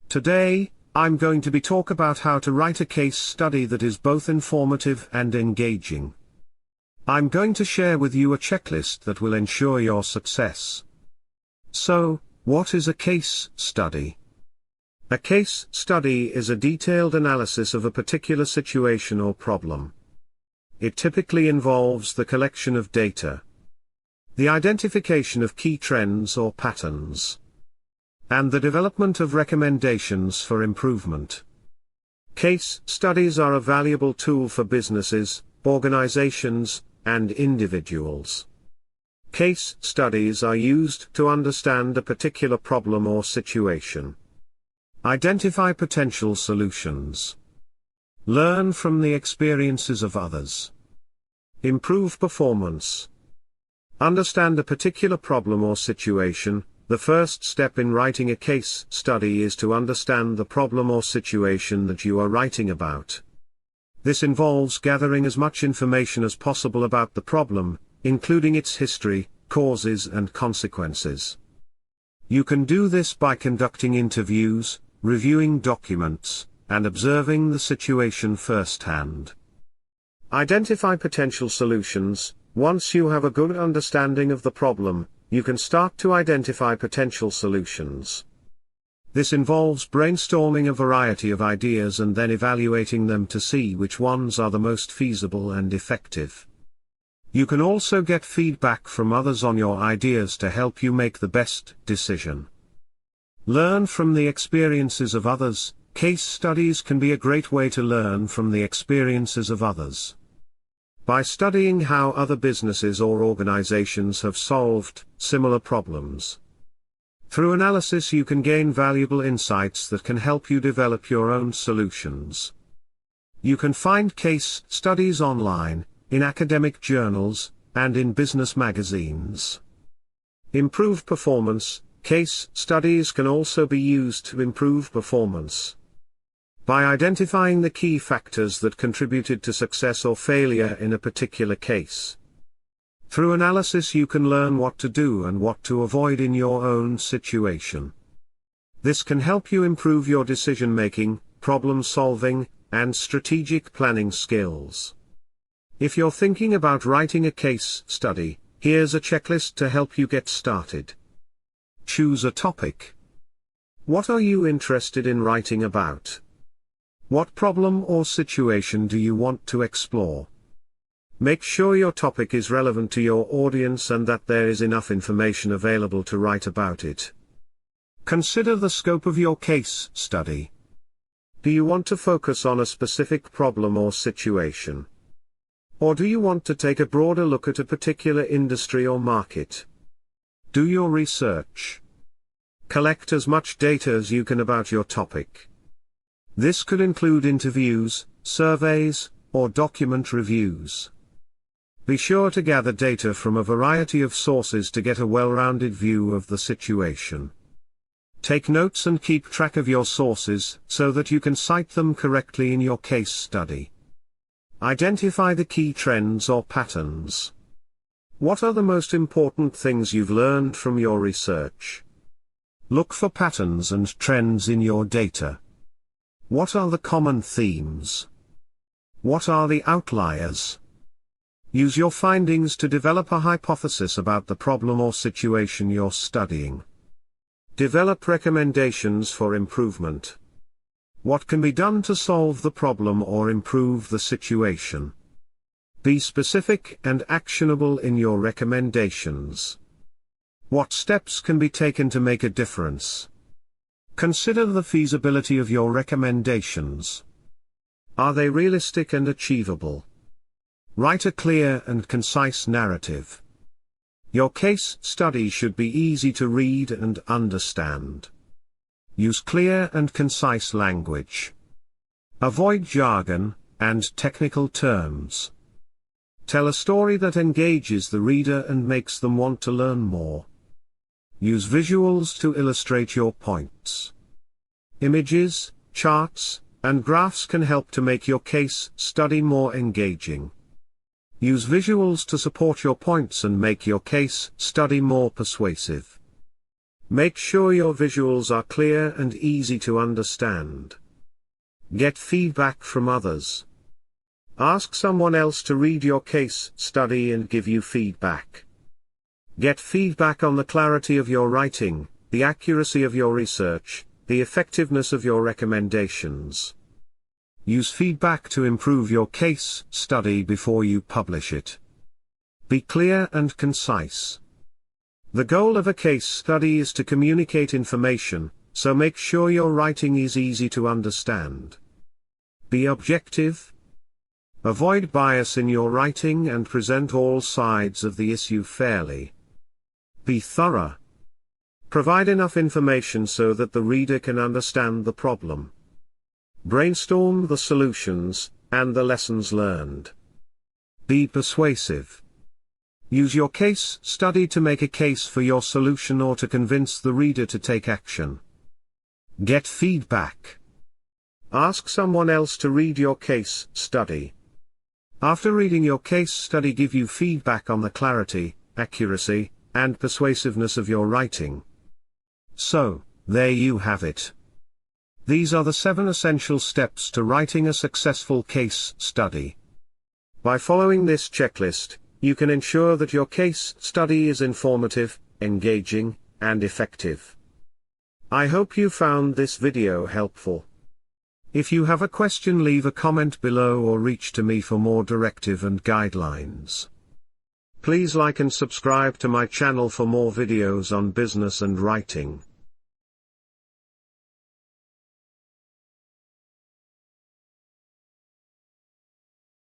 Today, I'm going to be talk about how to write a case study that is both informative and engaging. I'm going to share with you a checklist that will ensure your success. So, what is a case study? A case study is a detailed analysis of a particular situation or problem. It typically involves the collection of data, the identification of key trends or patterns, and the development of recommendations for improvement. Case studies are a valuable tool for businesses, organizations, and individuals. Case studies are used to understand a particular problem or situation. Identify potential solutions. Learn from the experiences of others. Improve performance. Understand a particular problem or situation. The first step in writing a case study is to understand the problem or situation that you are writing about. This involves gathering as much information as possible about the problem, including its history, causes and consequences. You can do this by conducting interviews, reviewing documents, and observing the situation firsthand. Identify potential solutions. Once you have a good understanding of the problem, you can start to identify potential solutions. This involves brainstorming a variety of ideas and then evaluating them to see which ones are the most feasible and effective. You can also get feedback from others on your ideas to help you make the best decision. Learn from the experiences of others. Case studies can be a great way to learn from the experiences of others. By studying how other businesses or organizations have solved similar problems. Through analysis you can gain valuable insights that can help you develop your own solutions. You can find case studies online, in academic journals, and in business magazines. Improve performance. Case studies can also be used to improve performance. By identifying the key factors that contributed to success or failure in a particular case. Through analysis you can learn what to do and what to avoid in your own situation. This can help you improve your decision-making, problem-solving, and strategic planning skills. If you're thinking about writing a case study, here's a checklist to help you get started. Choose a topic. What are you interested in writing about? What problem or situation do you want to explore? Make sure your topic is relevant to your audience and that there is enough information available to write about it. Consider the scope of your case study. Do you want to focus on a specific problem or situation? Or do you want to take a broader look at a particular industry or market? Do your research. Collect as much data as you can about your topic. This could include interviews, surveys, or document reviews. Be sure to gather data from a variety of sources to get a well-rounded view of the situation. Take notes and keep track of your sources so that you can cite them correctly in your case study. Identify the key trends or patterns. What are the most important things you've learned from your research? Look for patterns and trends in your data. What are the common themes? What are the outliers? Use your findings to develop a hypothesis about the problem or situation you're studying. Develop recommendations for improvement. What can be done to solve the problem or improve the situation? Be specific and actionable in your recommendations. What steps can be taken to make a difference? Consider the feasibility of your recommendations. Are they realistic and achievable? Write a clear and concise narrative. Your case study should be easy to read and understand. Use clear and concise language. Avoid jargon and technical terms. Tell a story that engages the reader and makes them want to learn more. Use visuals to illustrate your points. Images, charts, and graphs can help to make your case study more engaging. Use visuals to support your points and make your case study more persuasive. Make sure your visuals are clear and easy to understand. Get feedback from others. Ask someone else to read your case study and give you feedback. Get feedback on the clarity of your writing, the accuracy of your research, the effectiveness of your recommendations. Use feedback to improve your case study before you publish it. Be clear and concise. The goal of a case study is to communicate information, so make sure your writing is easy to understand. Be objective. Avoid bias in your writing and present all sides of the issue fairly. Be thorough. Provide enough information so that the reader can understand the problem. Brainstorm the solutions and the lessons learned. Be persuasive. Use your case study to make a case for your solution or to convince the reader to take action. Get feedback. Ask someone else to read your case study. After reading your case study, give you feedback on the clarity, accuracy, and persuasiveness of your writing. So, there you have it. These are the 7 essential steps to writing a successful case study. By following this checklist, you can ensure that your case study is informative, engaging, and effective. I hope you found this video helpful. If you have a question, leave a comment below or reach to me for more directive and guidelines. Please like and subscribe to my channel for more videos on business and writing.